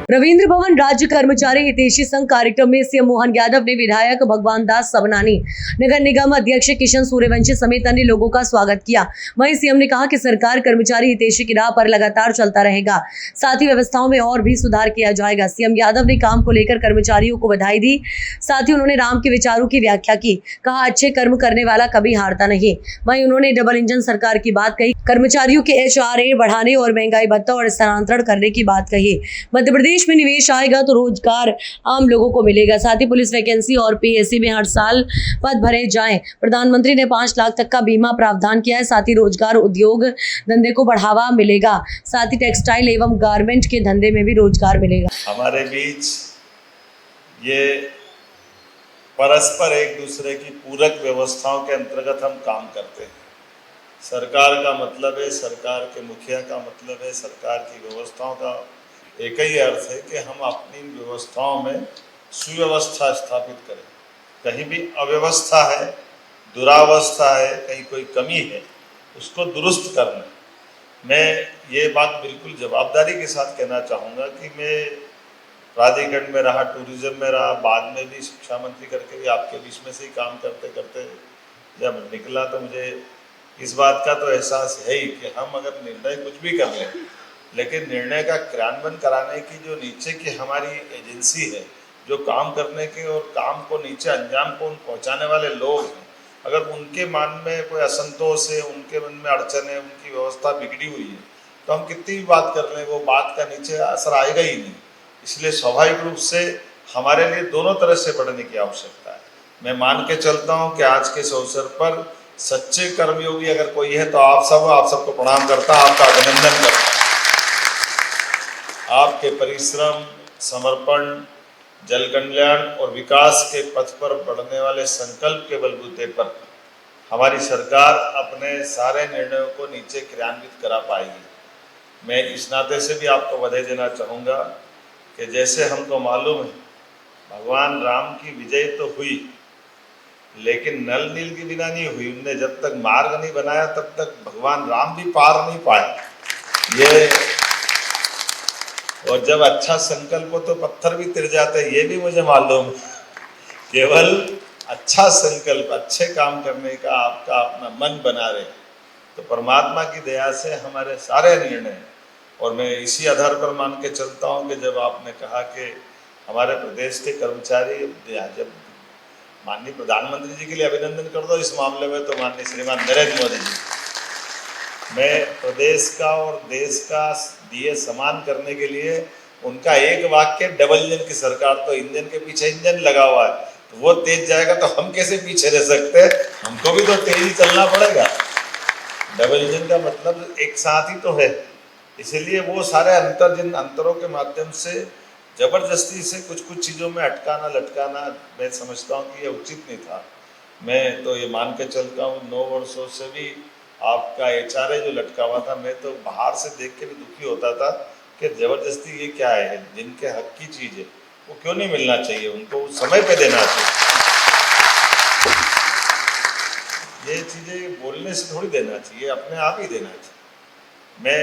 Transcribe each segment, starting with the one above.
रविंद्र भवन राज्य कर्मचारी हितैषी संघ कार्यक्रम में सीएम मोहन यादव ने विधायक भगवान दास सबनानी, नगर निगम अध्यक्ष किशन सूर्यवंशी समेत अन्य लोगों का स्वागत किया। वहीं सीएम ने कहा कि सरकार कर्मचारी हितैषी की राह पर लगातार चलता रहेगा, साथ ही व्यवस्थाओं में और भी सुधार किया जाएगा। सीएम यादव ने काम को लेकर कर्मचारियों को बधाई दी, साथ ही उन्होंने राम के विचारों की व्याख्या की। कहा, अच्छे कर्म करने वाला कभी हारता नहीं। वहीं उन्होंने डबल इंजन सरकार की बात कही, कर्मचारियों के HRA बढ़ाने और महंगाई भत्ता और स्थानांतरण करने की बात कही। मध्य प्रदेश में निवेश आएगा तो रोजगार आम लोगों को मिलेगा। साथ ही पुलिस वैकेंसी और PSC में हर साल पद भरे जाएं। प्रधानमंत्री ने 5 लाख तक का बीमा प्रावधान किया है। साथ ही रोजगार, उद्योग धंधे को बढ़ावा मिलेगा। साथ ही टेक्सटाइल एवं गारमेंट के धंधे में भी रोजगार मिलेगा। हमारे बीच ये परस्पर एक दूसरे की पूरक व्यवस्थाओं के अंतर्गत हम काम करते हैं। सरकार का मतलब है, सरकार के मुखिया का मतलब है, सरकार की व्यवस्थाओं का एक ही अर्थ है कि हम अपनी व्यवस्थाओं में सुव्यवस्था स्थापित करें। कहीं भी अव्यवस्था है, दुरावस्था है, कहीं कोई कमी है, उसको दुरुस्त करना। मैं ये बात बिल्कुल जवाबदारी के साथ कहना चाहूँगा कि मैं प्राधिकरण में रहा, टूरिज्म में रहा, बाद में भी शिक्षा मंत्री करके भी आपके बीच में से ही काम करते करते जब निकला तो मुझे इस बात का तो एहसास है ही कि हम अगर निर्णय कुछ भी कर लें, लेकिन निर्णय का क्रियान्वयन कराने की जो नीचे की हमारी एजेंसी है, जो काम करने के और काम को नीचे अंजाम को पहुंचाने वाले लोग हैं, अगर उनके मन में कोई असंतोष है, उनके मन में अड़चन है, उनकी व्यवस्था बिगड़ी हुई है, तो हम कितनी भी बात कर लें, वो बात का नीचे असर आएगा ही नहीं। इसलिए स्वाभाविक रूप से हमारे लिए दोनों तरह से बढ़ने की आवश्यकता है। मैं मान के चलता हूँ कि आज के इस अवसर पर सच्चे कर्मयोगी अगर कोई है तो आप सबको प्रणाम करता, आपका अभिनंदन करता। आपके परिश्रम, समर्पण, जल कल्याण और विकास के पथ पर बढ़ने वाले संकल्प के बलबूते पर हमारी सरकार अपने सारे निर्णयों को नीचे क्रियान्वित करा पाएगी। मैं इस नाते से भी आपको बधाई देना चाहूँगा कि जैसे हमको मालूम है भगवान राम की विजय तो हुई, लेकिन नल नील के बिना नहीं हुई। उनने जब तक मार्ग नहीं बनाया तब तक भगवान राम भी पार नहीं पाए। ये और जब अच्छा संकल्प हो तो पत्थर भी तिर जाते हैं, ये भी मुझे मालूम। केवल अच्छा संकल्प, अच्छे काम करने का आपका अपना मन बना रहे तो परमात्मा की दया से हमारे सारे निर्णय, और मैं इसी आधार पर मान के चलता हूँ कि जब आपने कहा कि हमारे प्रदेश के कर्मचारी, जब माननीय प्रधानमंत्री जी के लिए अभिनंदन कर दो इस मामले में, तो माननीय श्रीमान नरेंद्र मोदी जी, मैं प्रदेश का और देश का दिए समान करने के लिए उनका एक वाक्य, डबल इंजन की सरकार, तो इंजन के पीछे इंजन लगा हुआ है, तो वो तेज जाएगा तो हम कैसे पीछे रह सकते हैं? हमको भी तो तेज ही चलना पड़ेगा। डबल इंजन का मतलब एक साथ ही तो है। इसलिए वो सारे अंतरों के माध्यम से जबरदस्ती से कुछ चीज़ों में अटकाना लटकाना मैं समझता हूँ कि ये उचित नहीं था। मैं तो ये मान के चलता हूँ 9 वर्षों से भी आपका HRA जो लटका हुआ था, मैं तो बाहर से देख के भी दुखी होता था कि जबरदस्ती ये क्या है, जिनके हक की चीज़ है वो क्यों नहीं मिलना चाहिए, उनको उस समय पे देना चाहिए। ये चीज़ें बोलने से थोड़ी देना चाहिए, अपने आप ही देना चाहिए। मैं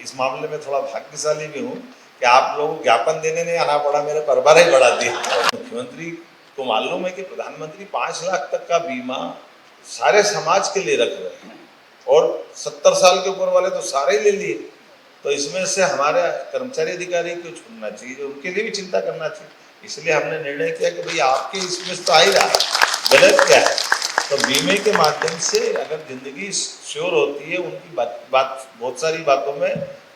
इस मामले में थोड़ा भाग्यशाली भी हूँ कि आप लोगों को ज्ञापन देने नहीं आना पड़ा, मेरे परिवार ही बढ़ा दिया। मुख्यमंत्री को मालूम है कि प्रधानमंत्री 5 लाख तक का बीमा सारे समाज के लिए रख रहे हैं, और 70 साल के ऊपर वाले तो सारे ही ले लिए, तो इसमें से हमारे कर्मचारी अधिकारी क्यों छूटना चाहिए, उनके लिए भी चिंता करना चाहिए। इसलिए हमने निर्णय किया कि भाई आपके इसमें तो आ ही रहा, गलत क्या है, तो बीमे के माध्यम से अगर जिंदगी श्योर होती है, उनकी बात बहुत सारी बातों में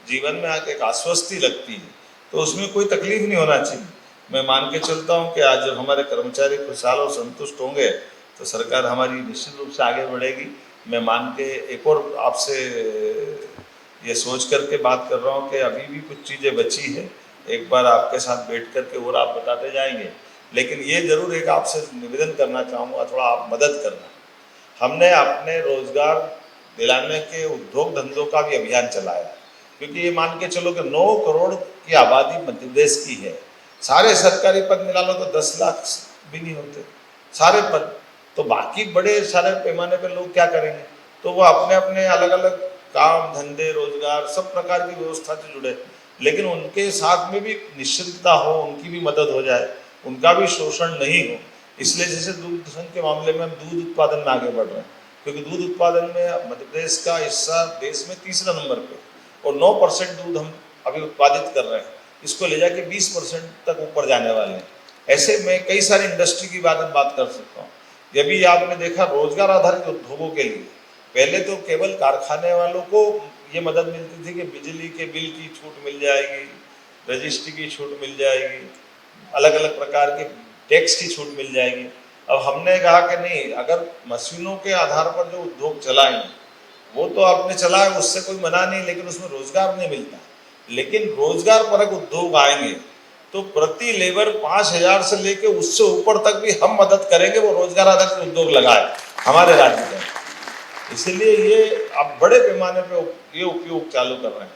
जीवन में आके एक आश्वस्ति लगती है, तो उसमें कोई तकलीफ नहीं होना चाहिए। मैं मान के चलता हूँ कि आज जब हमारे कर्मचारी खुशहाल और संतुष्ट होंगे तो सरकार हमारी निश्चित रूप से आगे बढ़ेगी। मैं मान के एक और आपसे ये सोच करके बात कर रहा हूँ कि अभी भी कुछ चीज़ें बची है, एक बार आपके साथ बैठ कर के और आप बताते जाएंगे, लेकिन ये जरूर एक आपसे निवेदन करना चाहूँगा, थोड़ा आप मदद करना। हमने अपने रोजगार दिलाने के उद्योग धंधों का भी अभियान चलाया, क्योंकि ये मान के चलो कि 9 करोड़ की आबादी मध्य प्रदेश की है, सारे सरकारी पद मिला लो तो 10 लाख भी नहीं होते सारे पद, तो बाकी बड़े सारे पैमाने पर लोग क्या करेंगे? तो वो अपने अपने अलग अलग काम धंधे रोजगार सब प्रकार की व्यवस्था से जुड़े, लेकिन उनके साथ में भी निश्चितता हो, उनकी भी मदद हो जाए, उनका भी शोषण नहीं हो। इसलिए जैसे दूध संघ के मामले में हम दूध उत्पादन में आगे बढ़ रहे हैं, क्योंकि दूध उत्पादन में मध्य प्रदेश का हिस्सा देश में तीसरा नंबर पे और 9% दूध हम अभी उत्पादित कर रहे हैं। इसको ले जाके 20% तक ऊपर जाने वाले हैं। ऐसे में कई सारी इंडस्ट्री की बात कर सकता हूँ। ये भी आपने देखा रोजगार आधारित उद्योगों के लिए पहले तो केवल कारखाने वालों को ये मदद मिलती थी कि बिजली के बिल की छूट मिल जाएगी, रजिस्ट्री की छूट मिल जाएगी, अलग अलग प्रकार के टैक्स की छूट मिल जाएगी। अब हमने कहा कि नहीं, अगर मशीनों के आधार पर जो उद्योग चलाएंगे वो तो आपने चलाया, उससे कोई मना नहीं, लेकिन उसमें रोजगार नहीं मिलता। लेकिन रोजगार परक उद्योग आएंगे तो प्रति लेबर 5,000 से लेके उससे ऊपर तक भी हम मदद करेंगे वो रोजगार आधारित उद्योग लगाए हमारे राज्य में। इसलिए ये अब बड़े पैमाने पे ये उपयोग चालू कर रहे हैं।